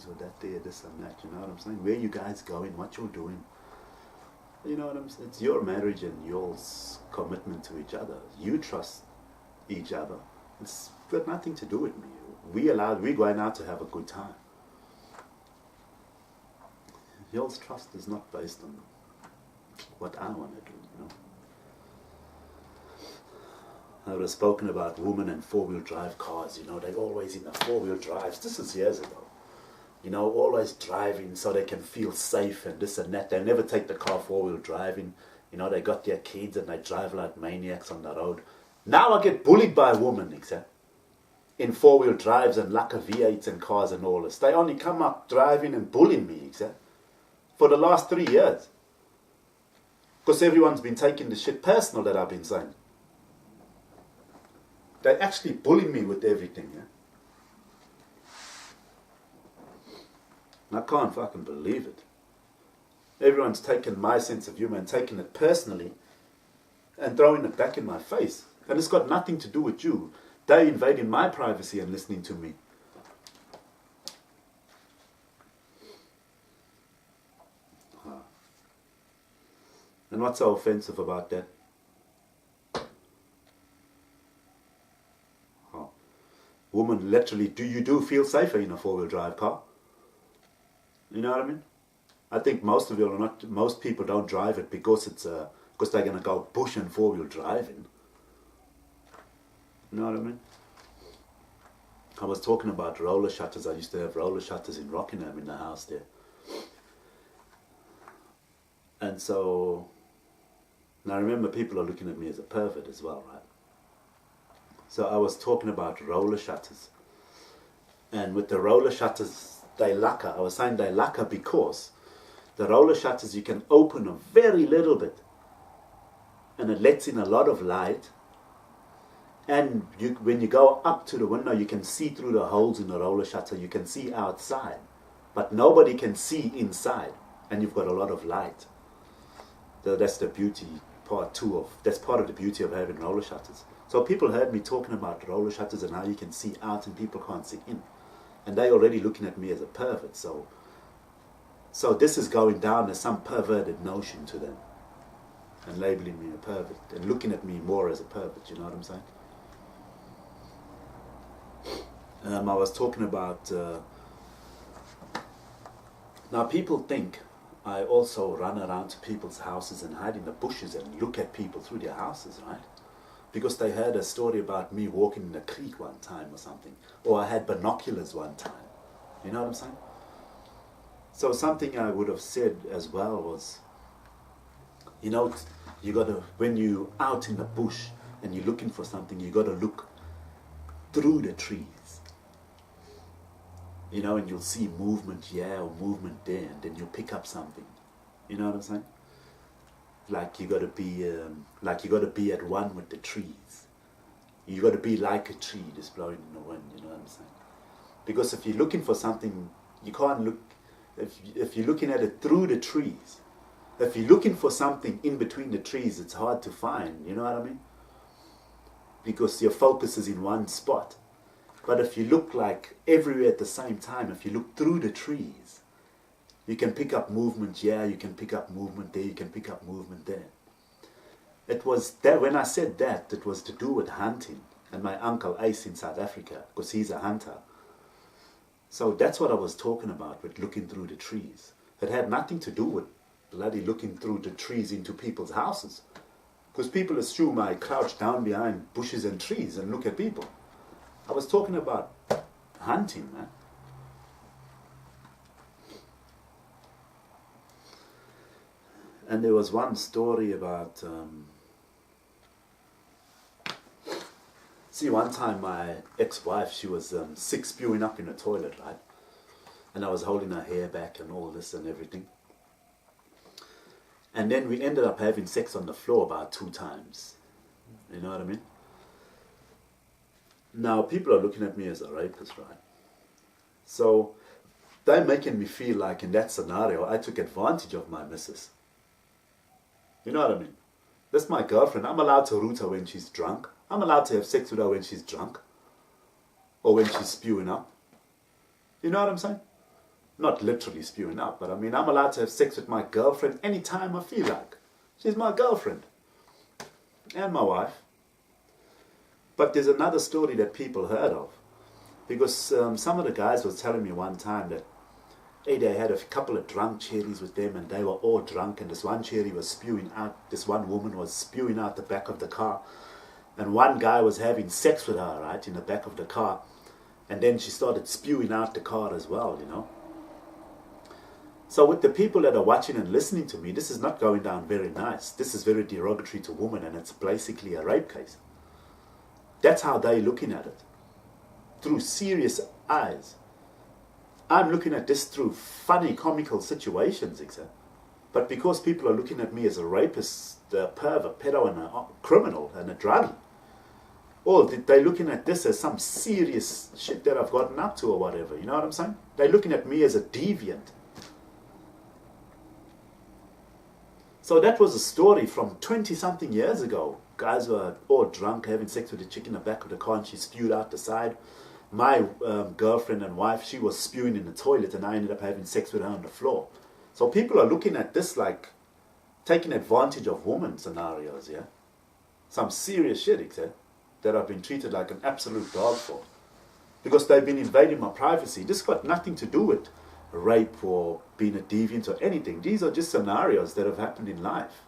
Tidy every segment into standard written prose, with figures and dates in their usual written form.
feelings with that there, this and that, you know what I'm saying? Where you guys going, what you're doing. You know what I'm saying? It's your marriage and your commitment to each other. You trust each other. It's got nothing to do with me. We're going out to have a good time. Y'all's trust is not based on what I want to do, you know. I would have spoken about women and four-wheel drive cars, you know, they're always in the four-wheel drives. This is years ago. You know, always driving so they can feel safe and this and that. They never take the car four-wheel driving. You know, they got their kids and they drive like maniacs on the road. Now I get bullied by women, except in four-wheel drives and Laka V8s and cars and all this. They only come up driving and bullying me, except for the last 3 years. Because everyone's been taking the shit personal that I've been saying. They actually bully me with everything, yeah? And I can't fucking believe it. Everyone's taken my sense of humor and taking it personally and throwing it back in my face. And it's got nothing to do with you. They're invading my privacy and listening to me. And what's so offensive about that? Woman, literally, do you feel safer in a four-wheel drive car? You know what I mean? I think most people don't drive it because because they're gonna go bush and four-wheel driving. You know what I mean? I was talking about roller shutters. I used to have roller shutters in Rockingham in the house there. And so, now I remember people are looking at me as a pervert as well, right? So I was talking about roller shutters. And with the roller shutters, they lacquer. I was saying they lacquer because the roller shutters you can open a very little bit and it lets in a lot of light. And when you go up to the window, you can see through the holes in the roller shutter. You can see outside. But nobody can see inside. And you've got a lot of light. So that's the beauty, that's part of the beauty of having roller shutters. So people heard me talking about roller shutters and how you can see out and people can't see in. And they're already looking at me as a pervert. So this is going down as some perverted notion to them. And labeling me a pervert. And looking at me more as a pervert, you know what I'm saying? I was talking about... now people think I also run around to people's houses and hide in the bushes and look at people through their houses, right? Because they heard a story about me walking in a creek one time or something. Or I had binoculars one time. You know what I'm saying? So something I would have said as well was, you know, you gotta, when you're out in the bush and you're looking for something, you gotta look through the trees. You know, and you'll see movement here or movement there, and then you'll pick up something. You know what I'm saying? Like you gotta be at one with the trees. You gotta be like a tree just blowing in the wind. You know what I'm saying? Because if you're looking for something, you can't look. If you're looking at it through the trees, if you're looking for something in between the trees, it's hard to find. You know what I mean? Because your focus is in one spot. But if you look like everywhere at the same time, if you look through the trees, you can pick up movement here, you can pick up movement there, you can pick up movement there. It was that, when I said that, it was to do with hunting. And my uncle Ace in South Africa, because he's a hunter. So that's what I was talking about with looking through the trees. It had nothing to do with bloody looking through the trees into people's houses. Because people assume I crouch down behind bushes and trees and look at people. I was talking about hunting, man. And there was one story about... see, one time my ex-wife, she was sick, spewing up in the toilet, right? And I was holding her hair back and all this and everything. And then we ended up having sex on the floor about 2 times. You know what I mean? Now, people are looking at me as a rapist, right? So, they're making me feel like in that scenario, I took advantage of my missus. You know what I mean? That's my girlfriend. I'm allowed to root her when she's drunk. I'm allowed to have sex with her when she's drunk. Or when she's spewing up. You know what I'm saying? Not literally spewing out, but I mean, I'm allowed to have sex with my girlfriend anytime I feel like. She's my girlfriend. And my wife. But there's another story that people heard of. Because some of the guys was telling me one time that, hey, they had a couple of drunk cherries with them and they were all drunk, and this one cherry was spewing out, this one woman was spewing out the back of the car. And one guy was having sex with her, right, in the back of the car. And then she started spewing out the car as well, you know. So with the people that are watching and listening to me, this is not going down very nice. This is very derogatory to women, and it's basically a rape case. That's how they're looking at it. Through serious eyes. I'm looking at this through funny, comical situations, etc. But because people are looking at me as a rapist, a pervert, pedo, and a criminal, and a druggie, or they're looking at this as some serious shit that I've gotten up to or whatever, you know what I'm saying? They're looking at me as a deviant. So that was a story from 20-something years ago. Guys were all drunk, having sex with a chick in the back of the car, and she spewed out the side. My girlfriend and wife, she was spewing in the toilet, and I ended up having sex with her on the floor. So people are looking at this like taking advantage of women scenarios, yeah? Some serious shit, except that I've been treated like an absolute dog for. Because they've been invading my privacy. This got nothing to do with rape or being a deviant or anything. These are just scenarios that have happened in life.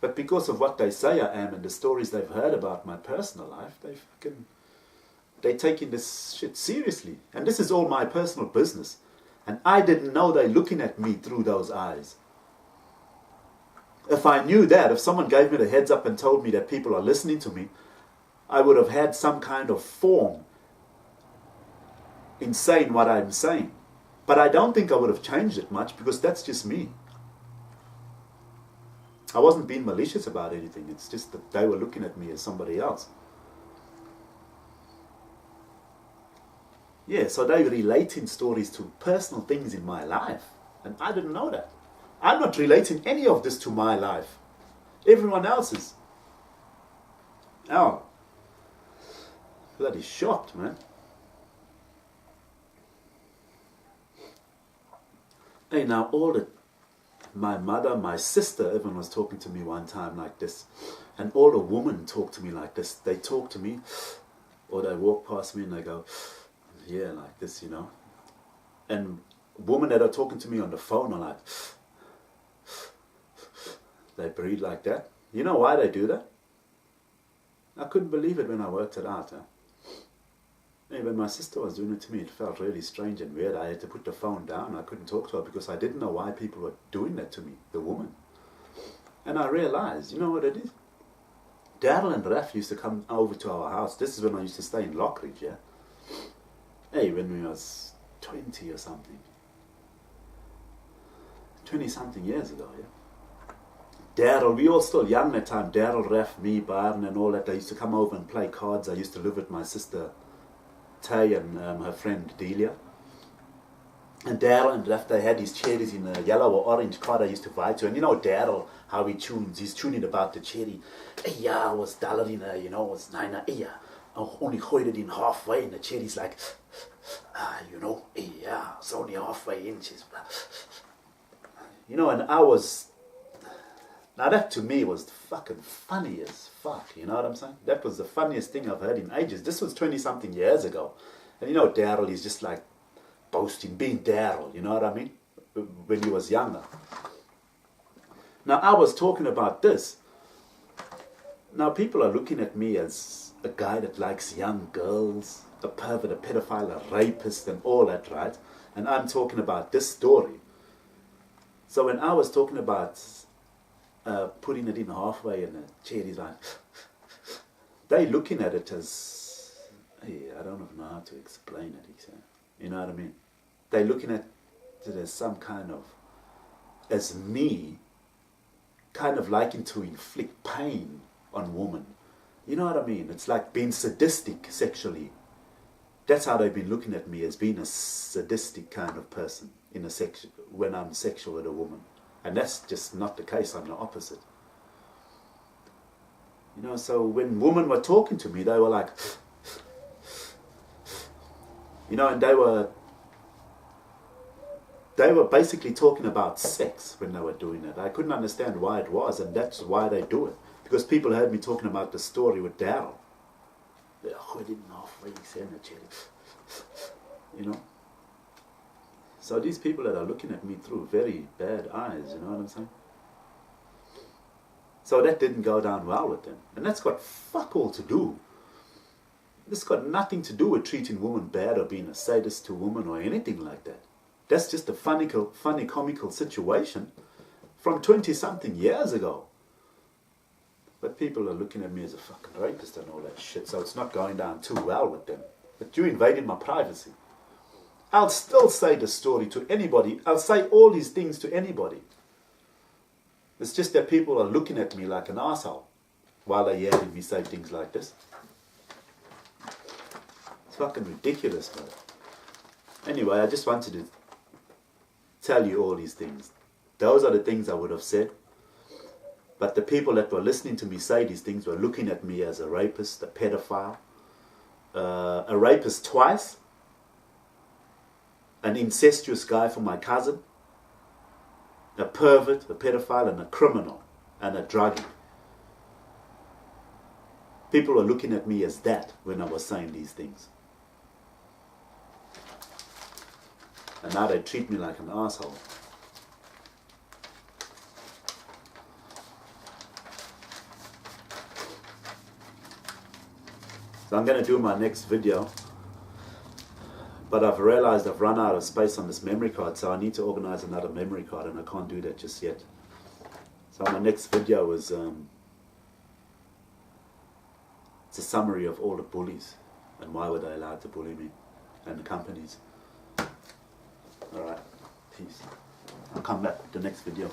But because of what they say I am and the stories they've heard about my personal life, they're taking this shit seriously. And this is all my personal business. And I didn't know they're looking at me through those eyes. If I knew that, if someone gave me the heads up and told me that people are listening to me, I would have had some kind of form in saying what I'm saying. But I don't think I would have changed it much, because that's just me. I wasn't being malicious about anything. It's just that they were looking at me as somebody else. Yeah, so they're relating stories to personal things in my life. And I didn't know that. I'm not relating any of this to my life. Everyone else's. Oh. Bloody shocked, man. Hey, now my mother, my sister even was talking to me one time like this. And all the women talk to me like this. They talk to me, or they walk past me and they go, yeah, like this, you know. And women that are talking to me on the phone are like, they breathe like that. You know why they do that? I couldn't believe it when I worked it out. Hey, when my sister was doing it to me, it felt really strange and weird. I had to put the phone down. I couldn't talk to her because I didn't know why people were doing that to me, the woman. And I realized, you know what it is? Darryl and Raf used to come over to our house. This is when I used to stay in Lockridge, yeah? Hey, when we was 20 or something. 20-something years ago, yeah? Darryl, we all still young that time. Darryl, Raf, me, Barn and all that. They used to come over and play cards. I used to live with my sister Tay and her friend Delia. And Darryl and Raf, they had these cherries in a yellow or orange card I used to buy to. And you know Darryl, how he tunes. He's tuning about the cherry. Hey, yeah, I was dollar in a, you know, it was 9, yeah. I only hoid it in halfway, and the cherry's like, you know, hey, yeah, it's only halfway inches. You know, and I was, now that to me was fucking funny as fuck, you know what I'm saying? That was the funniest thing I've heard in ages. This was 20-something years ago. And you know, Darryl is just like boasting, being Darryl, you know what I mean? When he was younger. Now, I was talking about this. Now, people are looking at me as a guy that likes young girls, a pervert, a pedophile, a rapist, and all that, right? And I'm talking about this story. So when I was talking about putting it in halfway and the cherry's like, they looking at it as, hey, I don't even know how to explain it, exactly. You know what I mean? They looking at it as some kind of, as me, kind of liking to inflict pain on women. You know what I mean? It's like being sadistic sexually. That's how they've been looking at me, as being a sadistic kind of person in a when I'm sexual with a woman. And that's just not the case. I'm the opposite. You know, so when women were talking to me, they were like, you know, and they were they were basically talking about sex when they were doing it. I couldn't understand why it was, and that's why they do it. Because people heard me talking about the story with Darryl. You know? So these people that are looking at me through very bad eyes, you know what I'm saying? So that didn't go down well with them. And that's got fuck all to do. This got nothing to do with treating women bad or being a sadist to women or anything like that. That's just a funny comical situation from 20-something years ago. But people are looking at me as a fucking rapist and all that shit, so it's not going down too well with them. But you invaded my privacy. I'll still say the story to anybody. I'll say all these things to anybody. It's just that people are looking at me like an asshole while they're hearing me say things like this. It's fucking ridiculous, man. Anyway, I just wanted to tell you all these things. Those are the things I would have said. But the people that were listening to me say these things were looking at me as a rapist, a pedophile, a rapist twice, an incestuous guy for my cousin, a pervert, a pedophile, and a criminal, and a druggie. People were looking at me as that when I was saying these things. And now they treat me like an asshole. So I'm going to do my next video. But I've realized I've run out of space on this memory card, so I need to organize another memory card, and I can't do that just yet. So my next video is it's a summary of all the bullies and why were they allowed to bully me, and the companies. Alright, peace. I'll come back with the next video.